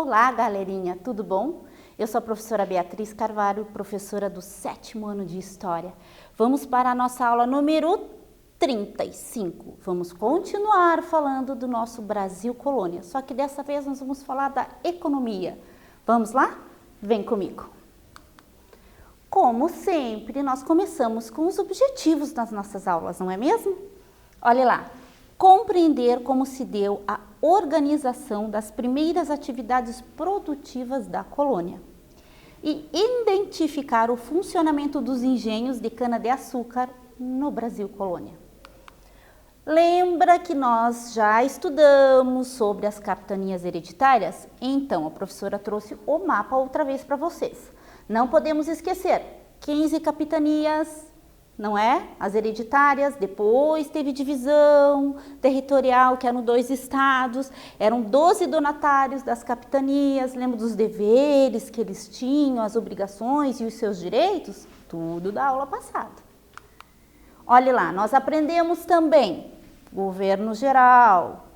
Olá, galerinha, tudo bom? Eu sou a professora Beatriz Carvalho, professora do 7º ano de História. Vamos para a nossa aula número 35. Vamos continuar falando do nosso Brasil colônia, só que dessa vez nós vamos falar da economia. Vamos lá? Vem comigo. Como sempre, nós começamos com os objetivos das nossas aulas, não é mesmo? Olha lá. Compreender como se deu a organização das primeiras atividades produtivas da colônia e identificar o funcionamento dos engenhos de cana-de-açúcar no Brasil colônia. Lembra que nós já estudamos sobre as capitanias hereditárias? Então, a professora trouxe o mapa outra vez para vocês. Não podemos esquecer, 15 capitanias, não é? As hereditárias, depois teve divisão territorial, que eram 2 estados, eram 12 donatários das capitanias, lembra dos deveres que eles tinham, as obrigações e os seus direitos? Tudo da aula passada. Olha lá, nós aprendemos também governo geral,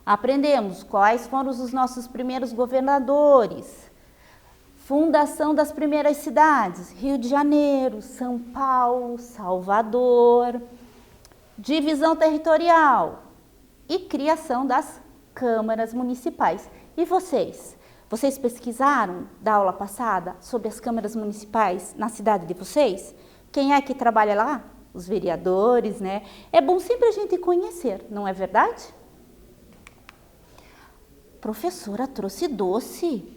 aprendemos quais foram os nossos primeiros governadores, fundação das primeiras cidades, Rio de Janeiro, São Paulo, Salvador, divisão territorial e criação das câmaras municipais. E vocês? Vocês pesquisaram da aula passada sobre as câmaras municipais na cidade de vocês? Quem é que trabalha lá? Os vereadores, né? É bom sempre a gente conhecer, não é verdade? Professora, trouxe doce.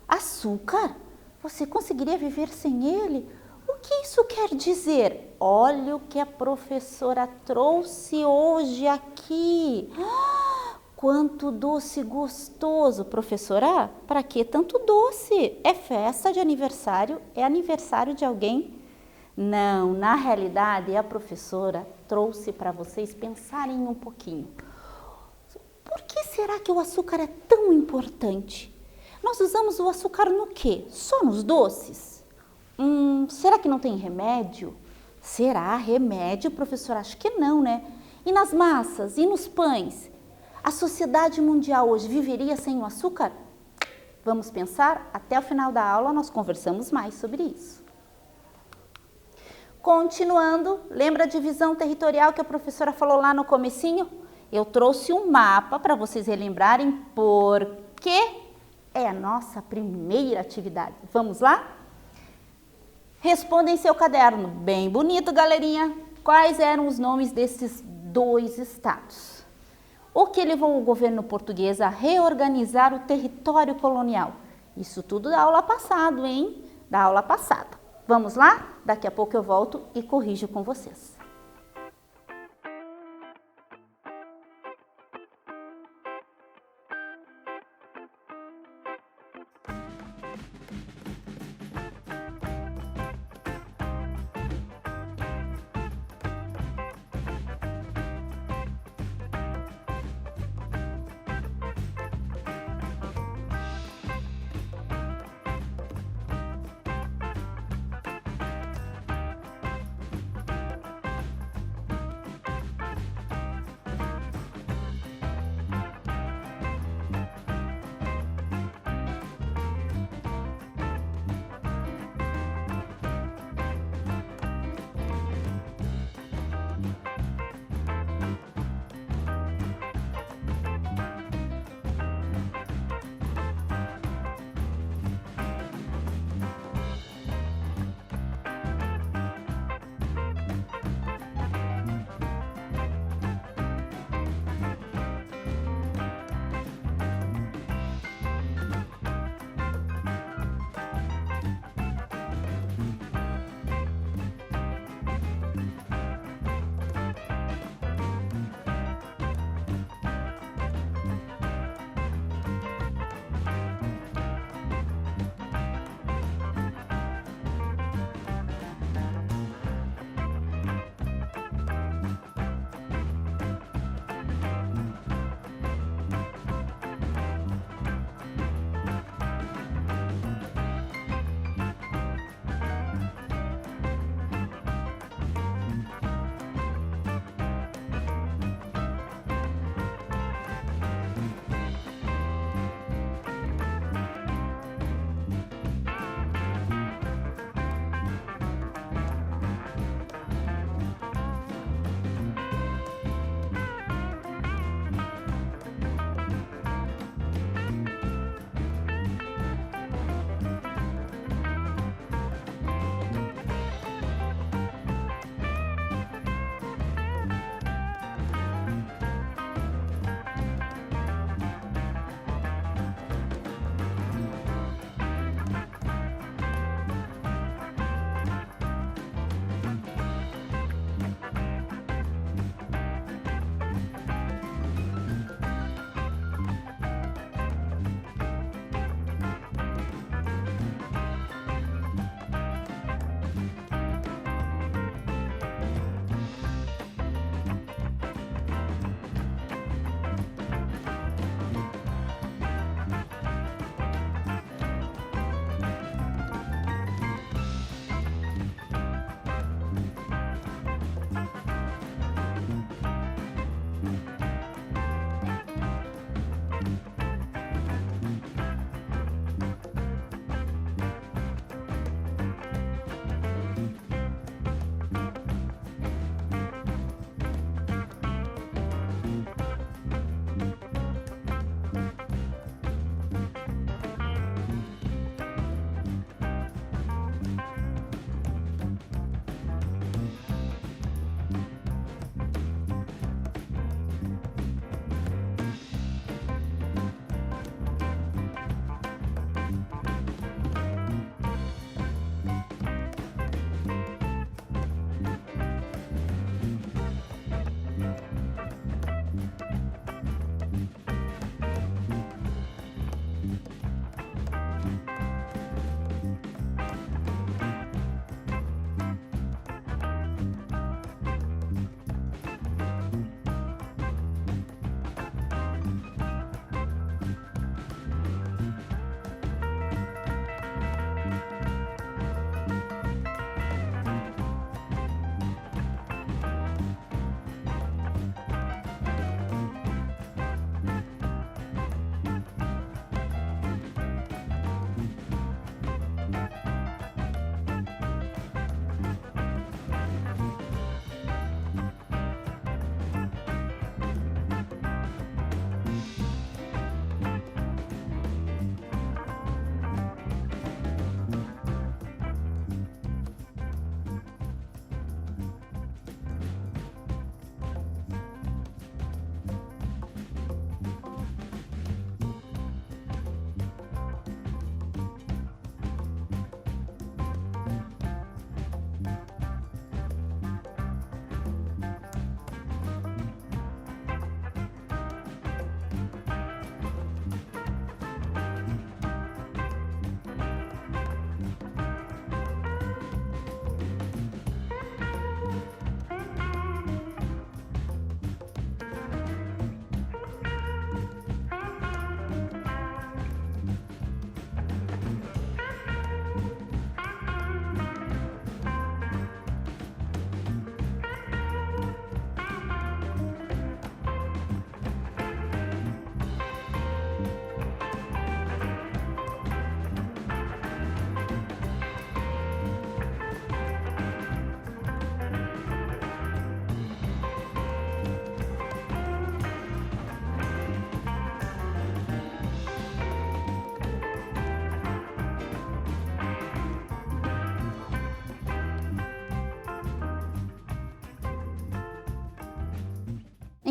Açúcar? Você conseguiria viver sem ele? O que isso quer dizer? Olha o que a professora trouxe hoje aqui. Quanto doce gostoso, professora! Para que tanto doce? É festa de aniversário? É aniversário de alguém? Não, na realidade a professora trouxe para vocês pensarem um pouquinho. Por que será que o açúcar é tão importante? Nós usamos o açúcar no quê? Só nos doces? Será que não tem remédio? Será remédio, professor? Acho que não, né? E nas massas? E nos pães? A sociedade mundial hoje viveria sem o açúcar? Vamos pensar? Até o final da aula nós conversamos mais sobre isso. Continuando, lembra a divisão territorial que a professora falou lá no comecinho? Eu trouxe um mapa para vocês relembrarem porque é a nossa primeira atividade. Vamos lá? Responda em seu caderno. Bem bonito, galerinha. Quais eram os nomes desses 2 estados? O que levou o governo português a reorganizar o território colonial? Isso tudo da aula passada, hein? Da aula passada. Vamos lá? Daqui a pouco eu volto e corrijo com vocês.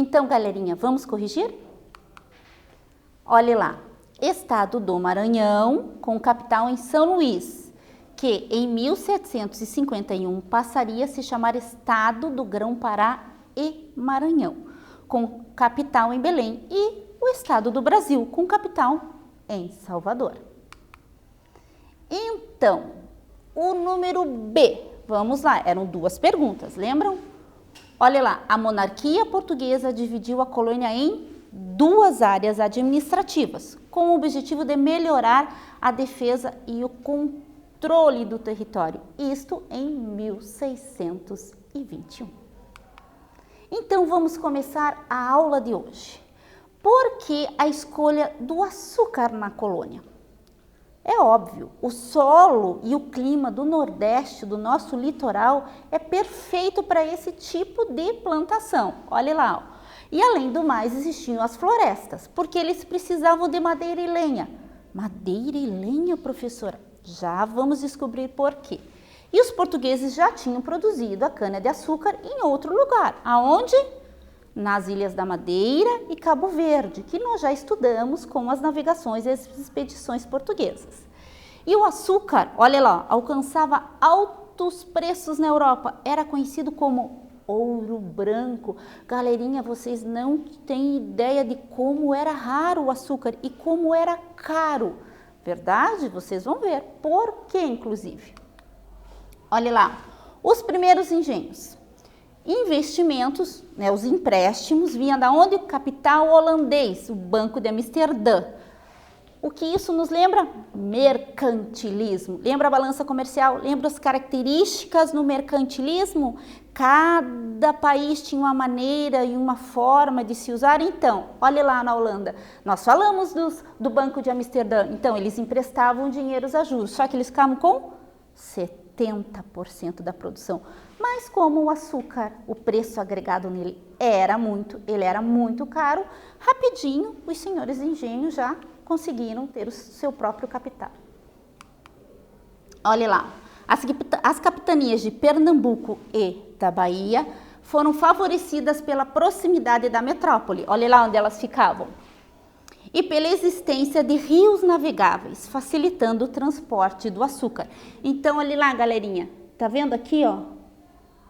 Então, galerinha, vamos corrigir? Olhe lá, Estado do Maranhão, com capital em São Luís, que em 1751 passaria a se chamar Estado do Grão-Pará e Maranhão, com capital em Belém, e o Estado do Brasil, com capital em Salvador. Então, o número B, vamos lá, eram duas perguntas, lembram? Olha lá, a monarquia portuguesa dividiu a colônia em duas áreas administrativas, com o objetivo de melhorar a defesa e o controle do território, isto em 1621. Então, vamos começar a aula de hoje. Por que a escolha do açúcar na colônia? É óbvio, o solo e o clima do Nordeste, do nosso litoral, é perfeito para esse tipo de plantação. Olha lá, ó. E além do mais, existiam as florestas, porque eles precisavam de madeira e lenha. Madeira e lenha, professora? Já vamos descobrir por quê. E os portugueses já tinham produzido a cana-de-açúcar em outro lugar. Aonde? Nas Ilhas da Madeira e Cabo Verde, que nós já estudamos com as navegações e as expedições portuguesas. E o açúcar, olha lá, alcançava altos preços na Europa. Era conhecido como ouro branco. Galerinha, vocês não têm ideia de como era raro o açúcar e como era caro. Verdade? Vocês vão ver. Por quê, inclusive? Olha lá, os primeiros engenhos. Investimentos, né, os empréstimos, vinham da onde? O capital holandês, o Banco de Amsterdã. O que isso nos lembra? Mercantilismo. Lembra a balança comercial? Lembra as características no mercantilismo? Cada país tinha uma maneira e uma forma de se usar. Então, olha lá na Holanda, nós falamos do Banco de Amsterdã. Então, eles emprestavam dinheiros a juros, só que eles ficavam com 70% da produção. Mas como o açúcar, o preço agregado nele era muito caro, rapidinho os senhores de engenho já conseguiram ter o seu próprio capital. Olha lá, as capitanias de Pernambuco e da Bahia foram favorecidas pela proximidade da metrópole. Olha lá onde elas ficavam. E pela existência de rios navegáveis, facilitando o transporte do açúcar. Então, olha lá, galerinha, tá vendo aqui, ó?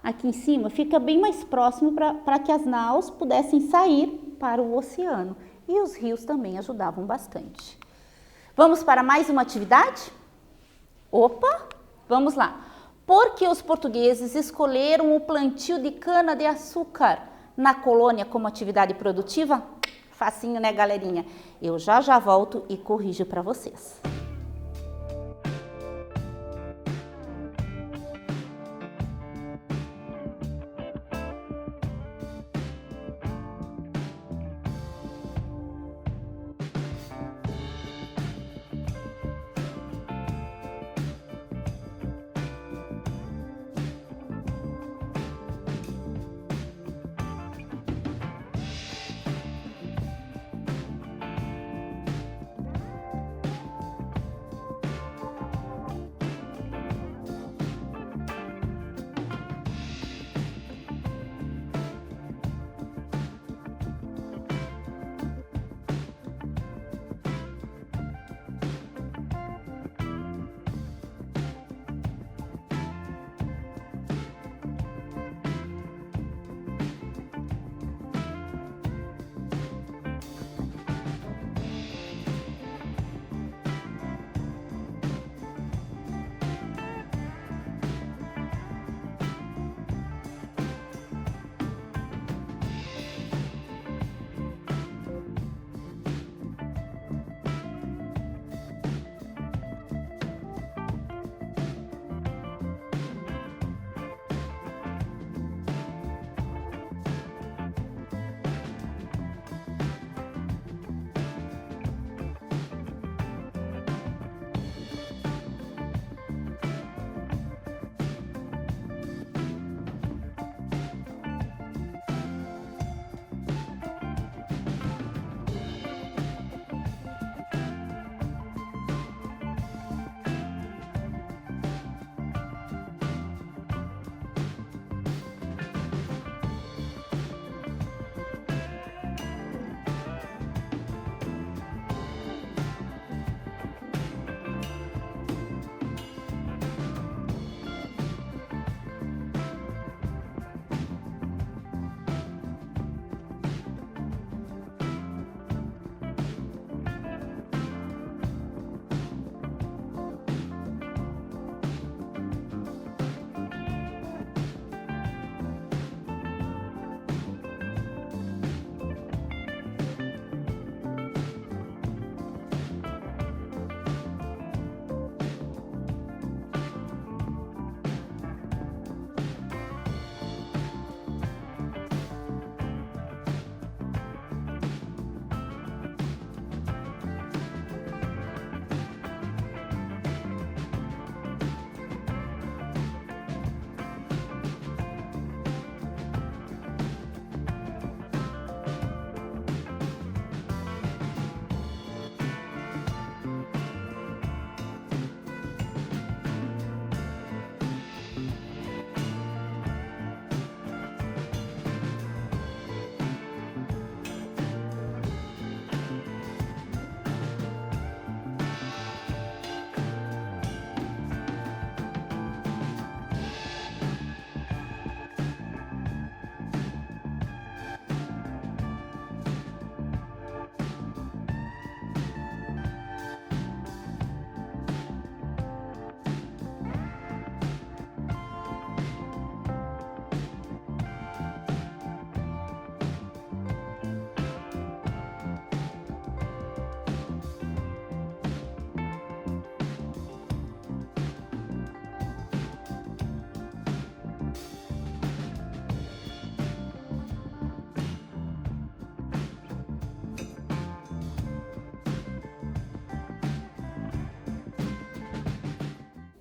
Aqui em cima, fica bem mais próximo para que as naus pudessem sair para o oceano. E os rios também ajudavam bastante. Vamos para mais uma atividade? Opa, vamos lá. Por que os portugueses escolheram o plantio de cana-de-açúcar na colônia como atividade produtiva? Facinho, né, galerinha? Eu já volto e corrijo para vocês.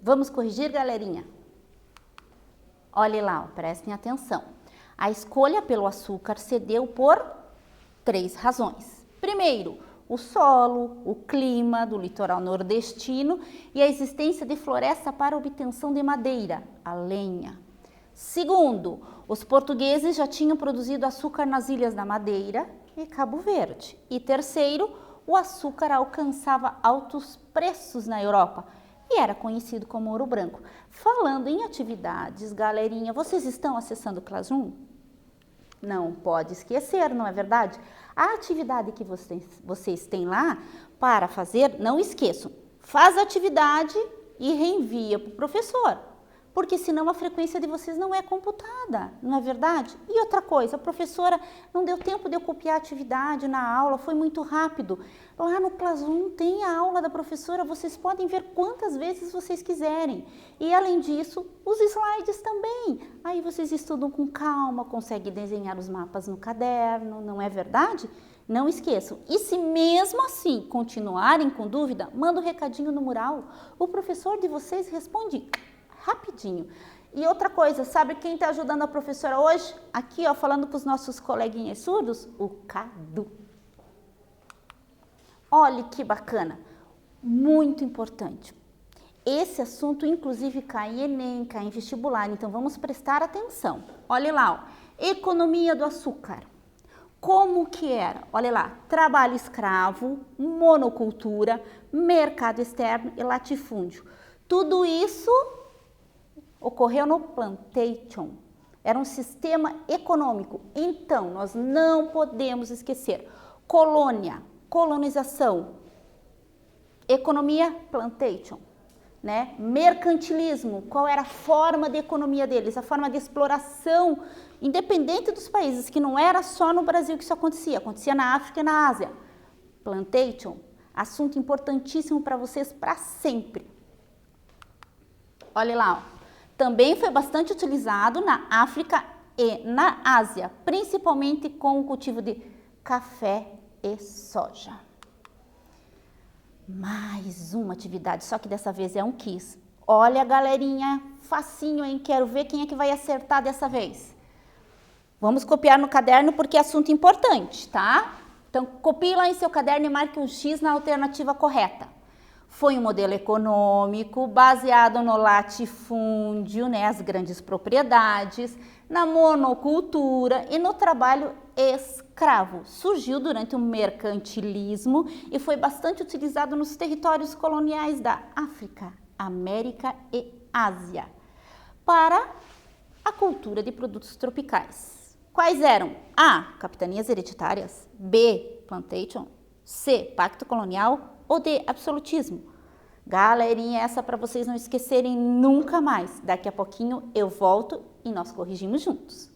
Vamos corrigir, galerinha? Olhe lá, ó, prestem atenção. A escolha pelo açúcar se deu por 3 razões. Primeiro, o solo, o clima do litoral nordestino e a existência de floresta para obtenção de madeira, a lenha. Segundo, os portugueses já tinham produzido açúcar nas Ilhas da Madeira e Cabo Verde. E terceiro, o açúcar alcançava altos preços na Europa e era conhecido como ouro branco. Falando em atividades, galerinha, vocês estão acessando o Classroom? Não pode esquecer, não é verdade? A atividade que vocês têm lá para fazer, não esqueçam, faz a atividade e reenvia para o professor, porque senão a frequência de vocês não é computada, não é verdade? E outra coisa, a professora não deu tempo de eu copiar a atividade na aula, foi muito rápido. Lá no Classroom tem a aula da professora, vocês podem ver quantas vezes vocês quiserem. E além disso, os slides também. Aí vocês estudam com calma, conseguem desenhar os mapas no caderno, não é verdade? Não esqueçam. E se mesmo assim continuarem com dúvida, manda um recadinho no mural. O professor de vocês responde rapidinho. E outra coisa, sabe quem está ajudando a professora hoje? Aqui, ó, falando com os nossos coleguinhas surdos, o Cadu. Olha que bacana, muito importante. Esse assunto, inclusive, cai em Enem, cai em vestibular, então vamos prestar atenção. Olha lá, ó, economia do açúcar. Como que era? Olha lá, trabalho escravo, monocultura, mercado externo e latifúndio. Tudo isso ocorreu no plantation. Era um sistema econômico. Então, nós não podemos esquecer. Colônia, colonização, economia, plantation, né? Mercantilismo, qual era a forma de economia deles? A forma de exploração, independente dos países, que não era só no Brasil que isso acontecia, acontecia na África e na Ásia. Plantation, assunto importantíssimo para vocês para sempre. Olha lá, ó. Também foi bastante utilizado na África e na Ásia, principalmente com o cultivo de café e soja. Mais uma atividade, só que dessa vez é um quiz. Olha, galerinha, facinho, hein? Quero ver quem é que vai acertar dessa vez. Vamos copiar no caderno porque é assunto importante, tá? Então, copie lá em seu caderno e marque um X na alternativa correta. Foi um modelo econômico baseado no latifúndio, né, as grandes propriedades, na monocultura e no trabalho escravo. Surgiu durante o mercantilismo e foi bastante utilizado nos territórios coloniais da África, América e Ásia, para a cultura de produtos tropicais. Quais eram? A. Capitanias hereditárias. B. Plantation. C. Pacto colonial. Ou D. Absolutismo. Galerinha, essa para vocês não esquecerem nunca mais. Daqui a pouquinho eu volto e nós corrigimos juntos.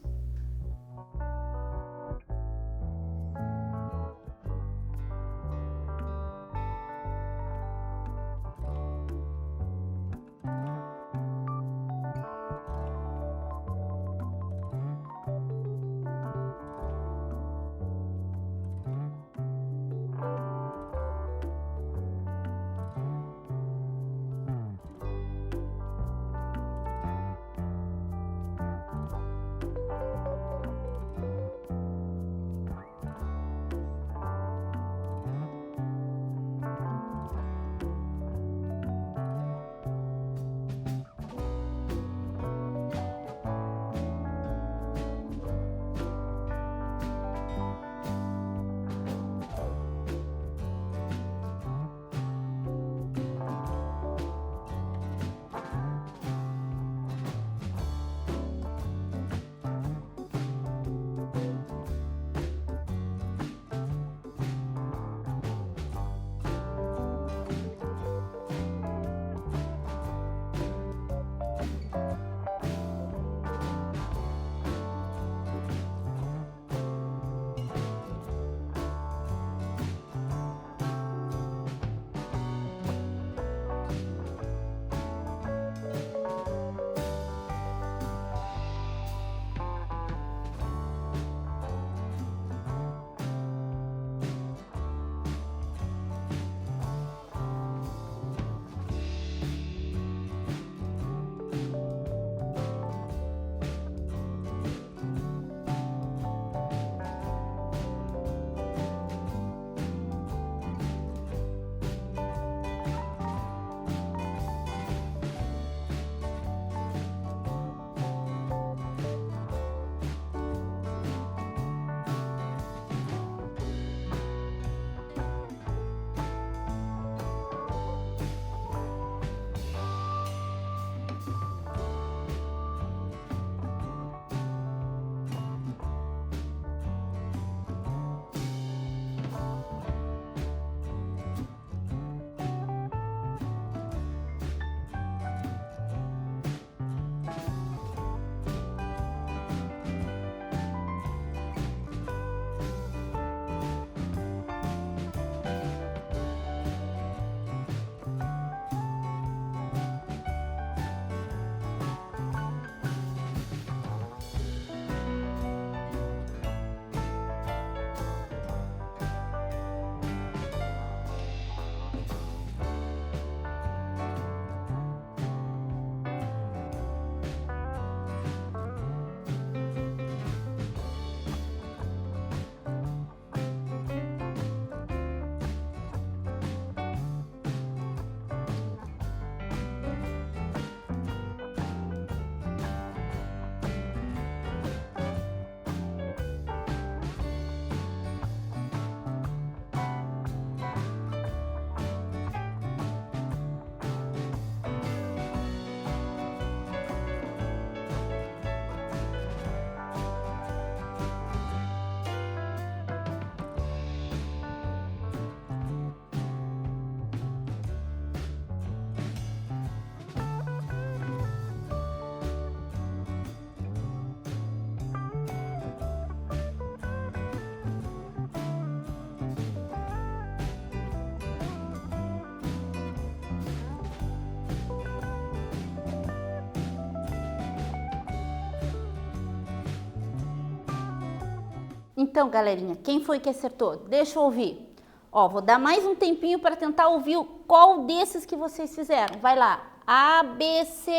Então, galerinha, quem foi que acertou? Deixa eu ouvir. Ó, vou dar mais um tempinho para tentar ouvir qual desses que vocês fizeram. Vai lá. A, B, C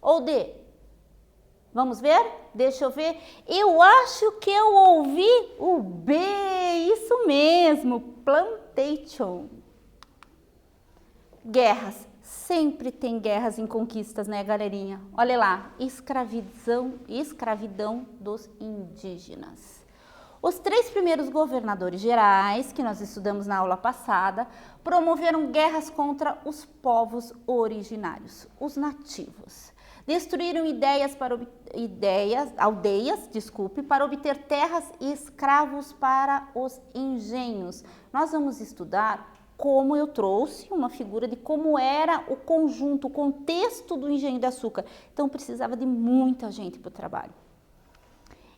ou D? Vamos ver? Deixa eu ver. Eu acho que eu ouvi o B. Isso mesmo. Plantation. Guerras. Sempre tem guerras em conquistas, né, galerinha? Olha lá. Escravidão dos indígenas. Os 3 primeiros governadores gerais, que nós estudamos na aula passada, promoveram guerras contra os povos originários, os nativos. Destruíram aldeias, para obter terras e escravos para os engenhos. Nós vamos estudar como eu trouxe uma figura de como era o conjunto, o contexto do engenho de açúcar. Então precisava de muita gente para o trabalho.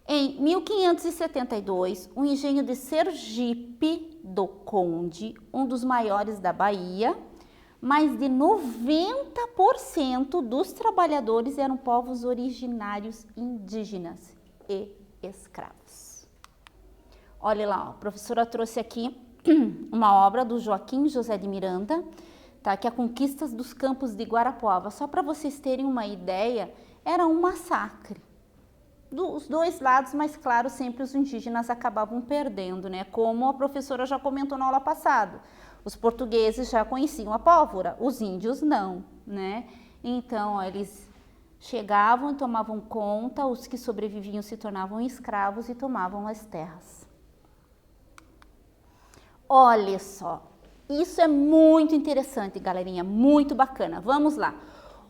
Em 1572, o engenho de Sergipe do Conde, um dos maiores da Bahia, mais de 90% dos trabalhadores eram povos originários indígenas e escravos. Olha lá, a professora trouxe aqui uma obra do Joaquim José de Miranda, tá? Que é a Conquistas dos Campos de Guarapuava. Só para vocês terem uma ideia, era um massacre. Dos 2 lados, mas claro, sempre os indígenas acabavam perdendo, né? Como a professora já comentou na aula passada. Os portugueses já conheciam a pólvora, os índios não, né? Então, ó, eles chegavam e tomavam conta, os que sobreviviam se tornavam escravos e tomavam as terras. Olha só, isso é muito interessante, galerinha, muito bacana. Vamos lá.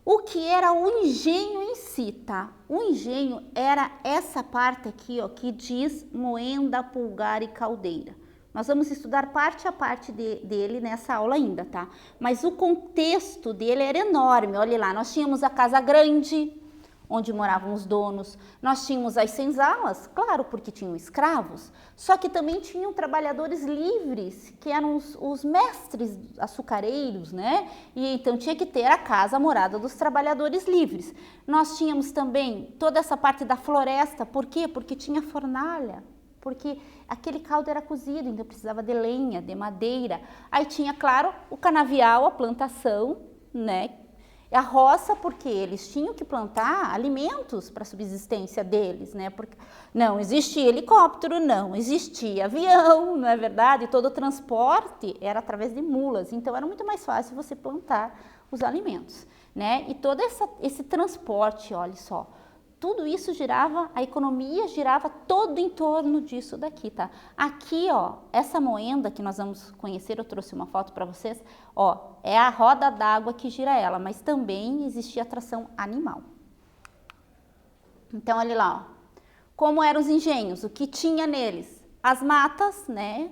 O que era o engenho em si, tá? O engenho era essa parte aqui, ó, que diz moenda, pulgar e caldeira. Nós vamos estudar parte a parte dele nessa aula ainda, tá? Mas o contexto dele era enorme. Olha lá, nós tínhamos a casa grande, onde moravam os donos. Nós tínhamos as senzalas, claro, porque tinham escravos. Só que também tinham trabalhadores livres, que eram os mestres açucareiros, né? E então tinha que ter a casa, a morada dos trabalhadores livres. Nós tínhamos também toda essa parte da floresta. Por quê? Porque tinha fornalha. Porque aquele caldo era cozido, então precisava de lenha, de madeira. Aí tinha, claro, o canavial, a plantação, né? A roça, porque eles tinham que plantar alimentos para a subsistência deles, né? Porque não existia helicóptero, não existia avião, não é verdade? Todo o transporte era através de mulas, então era muito mais fácil você plantar os alimentos, né? E todo esse transporte, olha só, tudo isso girava, a economia girava todo em torno disso daqui, tá? Aqui, ó, essa moenda que nós vamos conhecer, eu trouxe uma foto para vocês, ó, é a roda d'água que gira ela, mas também existia atração animal. Então, olha lá, ó, como eram os engenhos, o que tinha neles? As matas, né?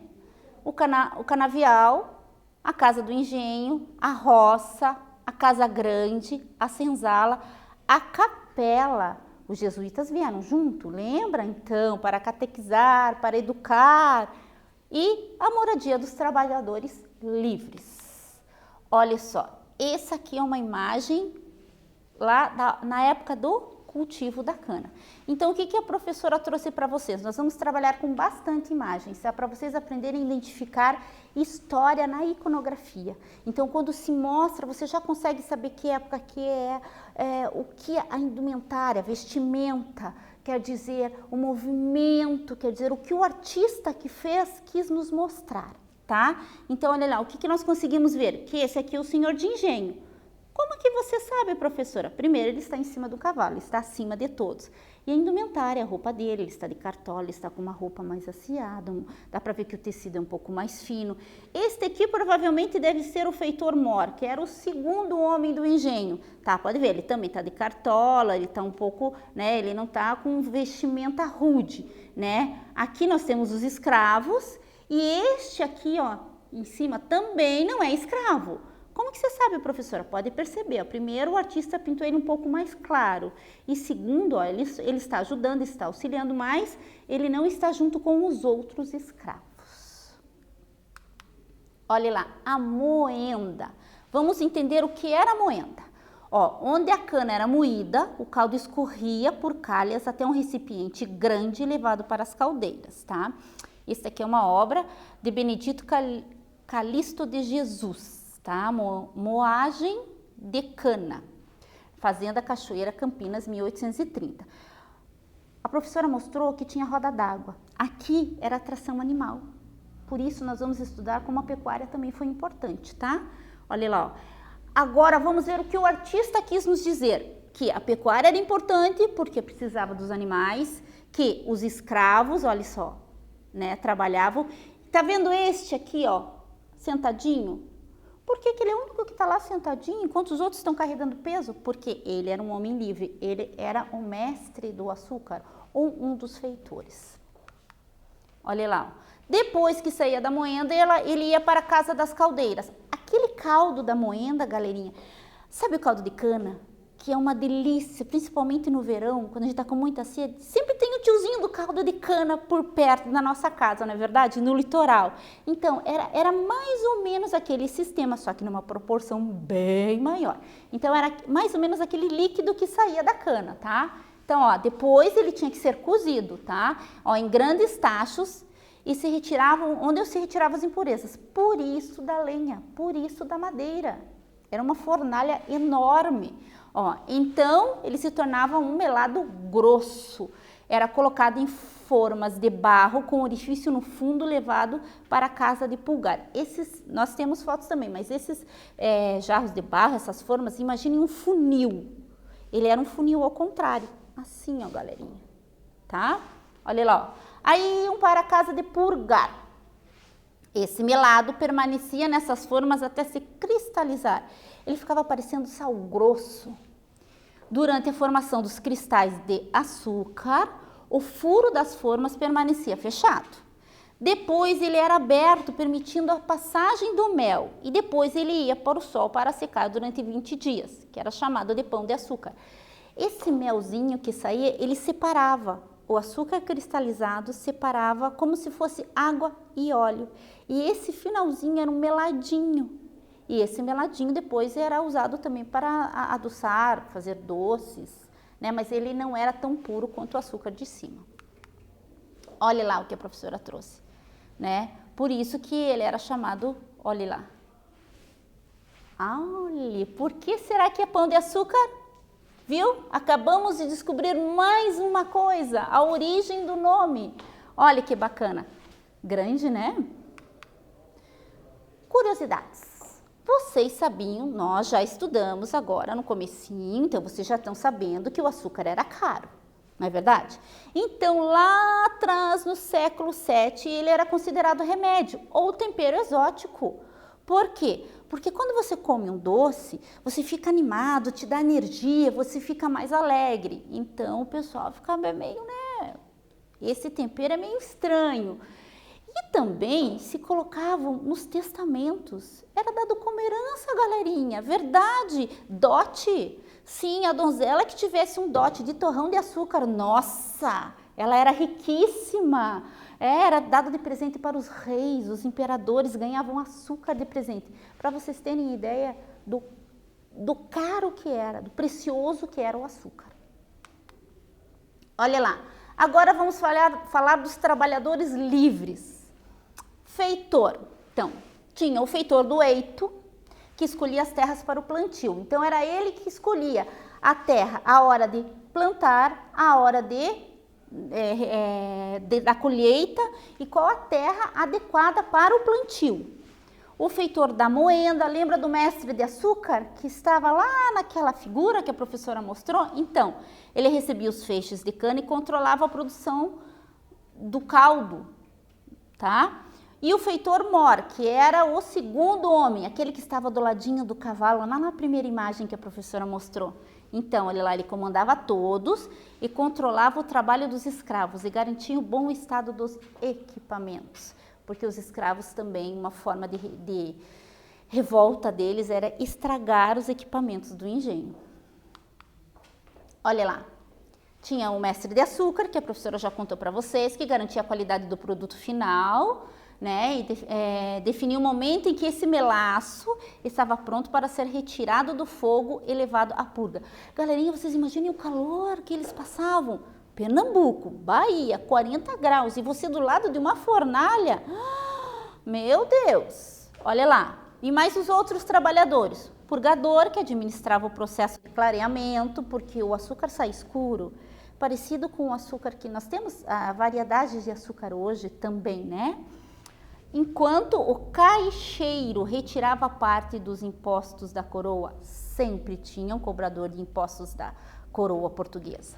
O canavial, a casa do engenho, a roça, a casa grande, a senzala, a capela. Os jesuítas vieram junto, lembra? Então, para catequizar, para educar, e a moradia dos trabalhadores livres. Olha só, essa aqui é uma imagem lá na época do cultivo da cana. Então, o que a professora trouxe para vocês? Nós vamos trabalhar com bastante imagens, tá? Para vocês aprenderem a identificar história na iconografia. Então, quando se mostra, você já consegue saber que época que o que a indumentária, a vestimenta, quer dizer, o movimento, quer dizer, o que o artista que fez quis nos mostrar, tá? Então, olha lá, o que nós conseguimos ver? Que esse aqui é o senhor de engenho. Como que você sabe, professora? Primeiro, ele está em cima do cavalo, está acima de todos. E a indumentária, a roupa dele, ele está de cartola, ele está com uma roupa mais aciada, dá para ver que o tecido é um pouco mais fino. Este aqui provavelmente deve ser o feitor mor, que era o segundo homem do engenho. Tá, pode ver, ele também está de cartola, ele está um pouco, né, ele não está com vestimenta rude, né? Aqui nós temos os escravos e este aqui, ó, em cima também não é escravo. Como que você sabe, professora? Pode perceber, ó, primeiro o artista pintou ele um pouco mais claro e segundo, ó, ele está ajudando, está auxiliando, mas ele não está junto com os outros escravos. Olha lá, a moenda. Vamos entender o que era a moenda. Ó, onde a cana era moída, o caldo escorria por calhas até um recipiente grande levado para as caldeiras, tá? Isso aqui é uma obra de Benedito Calixto de Jesus, tá? Moagem de cana, Fazenda Cachoeira, Campinas, 1830. A professora mostrou que tinha roda d'água. Aqui era tração animal. Por isso nós vamos estudar como a pecuária também foi importante, tá? Olha lá, ó. Agora vamos ver o que o artista quis nos dizer. Que a pecuária era importante porque precisava dos animais, que os escravos, olha só, né, trabalhavam. Tá vendo este aqui, ó, sentadinho? Por que ele é o único que está lá sentadinho, enquanto os outros estão carregando peso? Porque ele era um homem livre, ele era o mestre do açúcar, ou um dos feitores. Olha lá, ó. Depois que saía da moenda, ele ia para a casa das caldeiras. Aquele caldo da moenda, galerinha, sabe o caldo de cana? Que é uma delícia, principalmente no verão, quando a gente está com muita sede. Sempre tem o tiozinho do caldo de cana por perto da nossa casa, não é verdade? No litoral. Então, era mais ou menos aquele sistema, só que numa proporção bem maior. Então, era mais ou menos aquele líquido que saía da cana, tá? Então, ó, depois ele tinha que ser cozido, tá? Ó, em grandes tachos e se retiravam, onde se retiravam as impurezas. Por isso da lenha, por isso da madeira. Era uma fornalha enorme. Ó, então, ele se tornava um melado grosso. Era colocado em formas de barro com orifício no fundo levado para a casa de pulgar. Nós temos fotos também, mas esses jarros de barro, essas formas, imaginem um funil. Ele era um funil ao contrário. Assim, ó, galerinha. Tá? Olha lá, ó. Aí iam para a casa de purgar. Esse melado permanecia nessas formas até se cristalizar. Ele ficava parecendo sal grosso. Durante a formação dos cristais de açúcar, o furo das formas permanecia fechado. Depois ele era aberto, permitindo a passagem do mel. E depois ele ia para o sol para secar durante 20 dias, que era chamado de pão de açúcar. Esse melzinho que saía, ele separava. O açúcar cristalizado separava como se fosse água e óleo. E esse finalzinho era um meladinho. E esse meladinho depois era usado também para adoçar, fazer doces, né? Mas ele não era tão puro quanto o açúcar de cima. Olha lá o que a professora trouxe, né? Por isso que ele era chamado, olha lá. Olha, por que será que é pão de açúcar? Viu? Acabamos de descobrir mais uma coisa, a origem do nome. Olha que bacana. Grande, né? Curiosidades. Vocês sabiam, nós já estudamos agora no comecinho, então vocês já estão sabendo que o açúcar era caro, não é verdade? Então lá atrás, no século VII, ele era considerado remédio ou tempero exótico. Por quê? Porque quando você come um doce, você fica animado, te dá energia, você fica mais alegre. Então o pessoal fica meio, né? Esse tempero é meio estranho. E também se colocavam nos testamentos. Era dado como herança, galerinha. Verdade. Dote. Sim, a donzela que tivesse um dote de torrão de açúcar. Nossa, ela era riquíssima. Era dado de presente para os reis, os imperadores ganhavam açúcar de presente. Para vocês terem ideia do caro que era, do precioso que era o açúcar. Olha lá. Agora vamos falar dos trabalhadores livres. Feitor. Então, tinha o feitor do eito, que escolhia as terras para o plantio. Então, era ele que escolhia a terra, a hora de plantar, a hora da colheita e qual a terra adequada para o plantio. O feitor da moenda, lembra do mestre de açúcar que estava lá naquela figura que a professora mostrou? Então, ele recebia os feixes de cana e controlava a produção do caldo, tá? E o feitor mor, que era o segundo homem, aquele que estava do ladinho do cavalo, lá na primeira imagem que a professora mostrou. Então, olha lá, ele comandava todos e controlava o trabalho dos escravos e garantia o bom estado dos equipamentos. Porque os escravos também, uma forma de revolta deles era estragar os equipamentos do engenho. Olha lá, tinha o mestre de açúcar, que a professora já contou para vocês, que garantia a qualidade do produto final, né? E definir o momento em que esse melaço estava pronto para ser retirado do fogo e levado à purga. Galerinha, vocês imaginem o calor que eles passavam. Pernambuco, Bahia, 40 graus, e você do lado de uma fornalha. Meu Deus! Olha lá. E mais os outros trabalhadores. Purgador, que administrava o processo de clareamento, porque o açúcar sai escuro, parecido com o açúcar que nós temos, a variedade de açúcar hoje também, né? Enquanto o caixeiro retirava parte dos impostos da coroa, sempre tinha um cobrador de impostos da coroa portuguesa.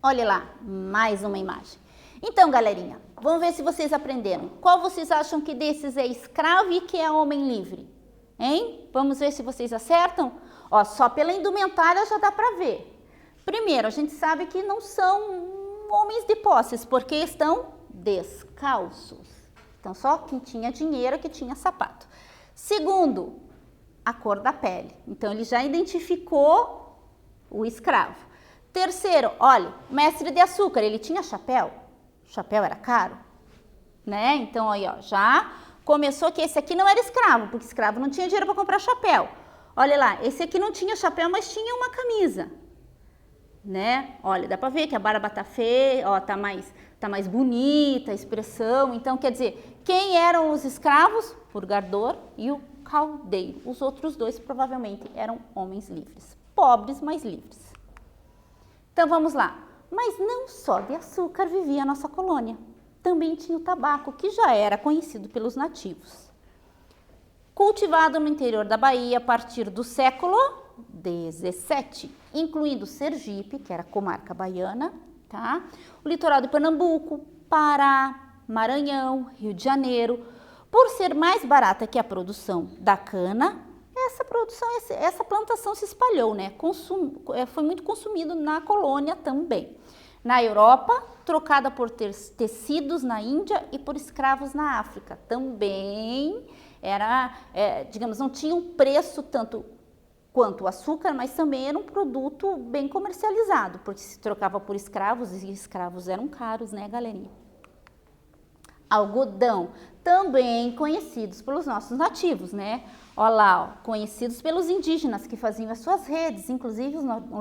Olha lá, mais uma imagem. Então, galerinha, vamos ver se vocês aprenderam. Qual vocês acham que desses é escravo e que é homem livre? Hein? Vamos ver se vocês acertam? Ó, só pela indumentária já dá para ver. Primeiro, a gente sabe que não são homens de posses, porque estão descalços. Então, só quem tinha dinheiro que tinha sapato. Segundo, a cor da pele. Então, ele já identificou o escravo. Terceiro, olha, mestre de açúcar, ele tinha chapéu? O chapéu era caro, né? Então, aí, ó, já começou que esse aqui não era escravo, porque escravo não tinha dinheiro para comprar chapéu. Olha lá, esse aqui não tinha chapéu, mas tinha uma camisa, né? Olha, dá para ver que a barba tá feia, ó, tá mais bonita a expressão. Então, quer dizer, quem eram os escravos? Purgador e o caldeiro. Os outros dois provavelmente eram homens livres, pobres, mas livres. Então, vamos lá. Mas não só de açúcar vivia a nossa colônia. Também tinha o tabaco, que já era conhecido pelos nativos. Cultivado no interior da Bahia a partir do século XVII, incluindo Sergipe, que era a comarca baiana, tá? O litoral de Pernambuco, Pará, Maranhão, Rio de Janeiro. Por ser mais barata que a produção da cana, essa plantação se espalhou, né? Foi muito consumido na colônia também. Na Europa, trocada por tecidos na Índia e por escravos na África. Também era, digamos, não tinha um preço tanto quanto o açúcar, mas também era um produto bem comercializado, porque se trocava por escravos, e escravos eram caros, né, galerinha? Algodão, também conhecidos pelos nossos nativos, né? Olha lá, ó, conhecidos pelos indígenas que faziam as suas redes, inclusive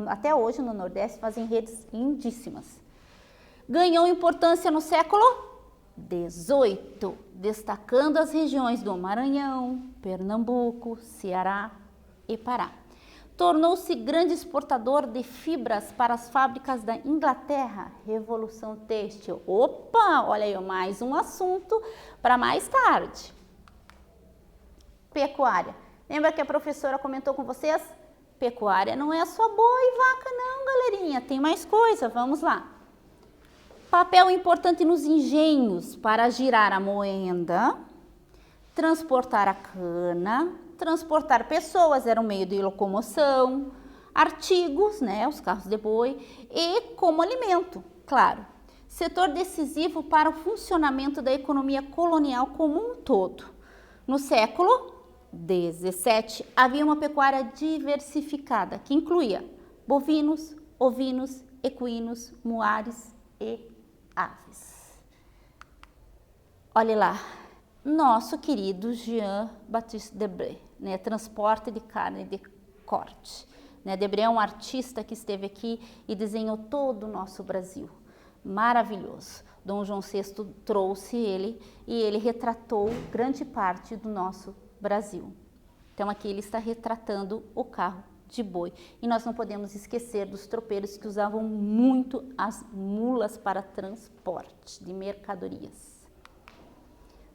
até hoje no Nordeste fazem redes lindíssimas. Ganhou importância no século XVIII, destacando as regiões do Maranhão, Pernambuco, Ceará e Pará. Tornou-se grande exportador de fibras para as fábricas da Inglaterra, Revolução Têxtil. Opa, olha aí, mais um assunto para mais tarde. Pecuária. Lembra que a professora comentou com vocês? Pecuária não é só boi e vaca não, galerinha. Tem mais coisa, vamos lá. Papel importante nos engenhos para girar a moenda, transportar a cana, transportar pessoas, era um meio de locomoção, artigos, né, os carros de boi, e como alimento, claro. Setor decisivo para o funcionamento da economia colonial como um todo. No século XVII, havia uma pecuária diversificada, que incluía bovinos, ovinos, equinos, muares e aves. Olha lá, nosso querido Jean-Baptiste Debré, né, transporte de carne de corte. Né, Debré é um artista que esteve aqui e desenhou todo o nosso Brasil. Maravilhoso. Dom João VI trouxe ele e ele retratou grande parte do nosso Brasil. Então aqui ele está retratando o carro de boi. E nós não podemos esquecer dos tropeiros que usavam muito as mulas para transporte de mercadorias.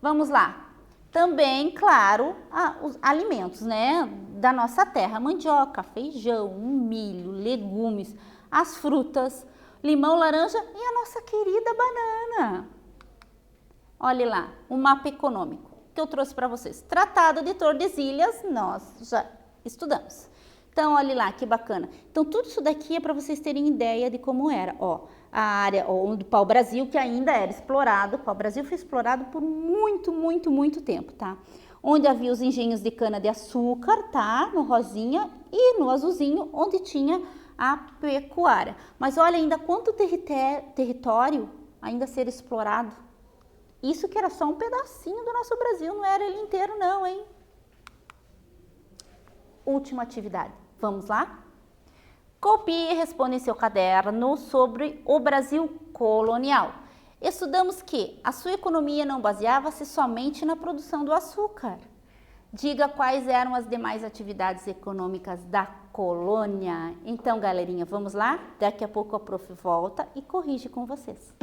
Vamos lá. Também, claro, os alimentos, né, da nossa terra. Mandioca, feijão, milho, legumes, as frutas, limão, laranja e a nossa querida banana. Olha lá, o mapa econômico que eu trouxe para vocês. Tratado de Tordesilhas, nós já estudamos. Então, olha lá, que bacana. Então, tudo isso daqui é para vocês terem ideia de como era. Ó, a área do pau-brasil, que ainda era explorado. O pau-brasil foi explorado por muito tempo, tá? Onde havia os engenhos de cana-de-açúcar, tá? No rosinha e no azulzinho, onde tinha a pecuária. Mas olha ainda quanto território ainda a ser explorado. Isso que era só um pedacinho do nosso Brasil, não era ele inteiro não, hein? Última atividade. Vamos lá? Copie e responda em seu caderno sobre o Brasil colonial. Estudamos que a sua economia não baseava-se somente na produção do açúcar. Diga quais eram as demais atividades econômicas da colônia. Então, galerinha, vamos lá? Daqui a pouco a prof volta e corrige com vocês.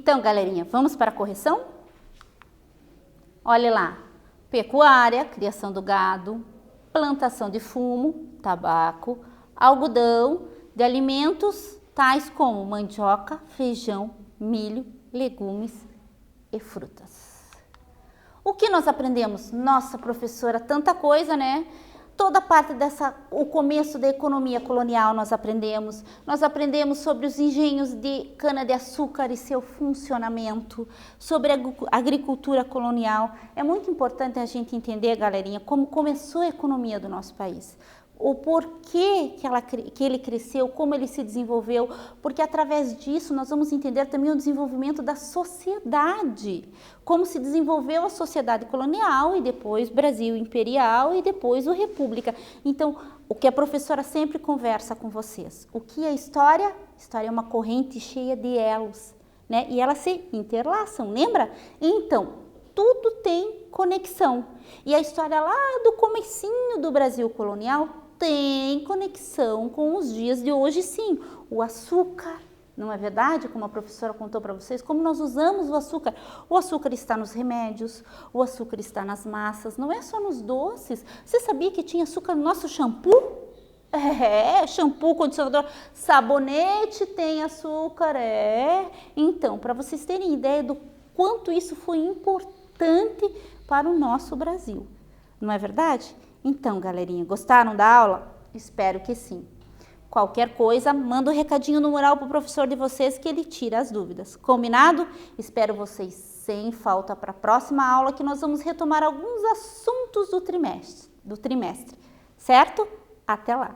Então, galerinha, vamos para a correção? Olha lá, pecuária, criação do gado, plantação de fumo, tabaco, algodão, de alimentos tais como mandioca, feijão, milho, legumes e frutas. O que nós aprendemos? Nossa, professora, tanta coisa, né? toda a parte o começo da economia colonial nós aprendemos sobre os engenhos de cana-de-açúcar e seu funcionamento, sobre a agricultura colonial. É muito importante a gente entender, galerinha, como começou a economia do nosso país. O porquê que ele cresceu, como ele se desenvolveu, porque através disso nós vamos entender também o desenvolvimento da sociedade, como se desenvolveu a sociedade colonial e depois Brasil imperial e depois o República. Então, o que a professora sempre conversa com vocês, o que é história? História é uma corrente cheia de elos, né? E elas se interlaçam, lembra? Então, tudo tem conexão. E a história lá do comecinho do Brasil colonial tem conexão com os dias de hoje, sim. O açúcar, não é verdade? Como a professora contou para vocês, como nós usamos o açúcar. O açúcar está nos remédios, o açúcar está nas massas, não é só nos doces. Você sabia que tinha açúcar no nosso shampoo? Shampoo, condicionador, sabonete tem açúcar, Então, para vocês terem ideia do quanto isso foi importante para o nosso Brasil, não é verdade? Então, galerinha, gostaram da aula? Espero que sim. Qualquer coisa, manda um recadinho no mural para o professor de vocês que ele tira as dúvidas. Combinado? Espero vocês sem falta para a próxima aula, que nós vamos retomar alguns assuntos do trimestre, certo? Até lá!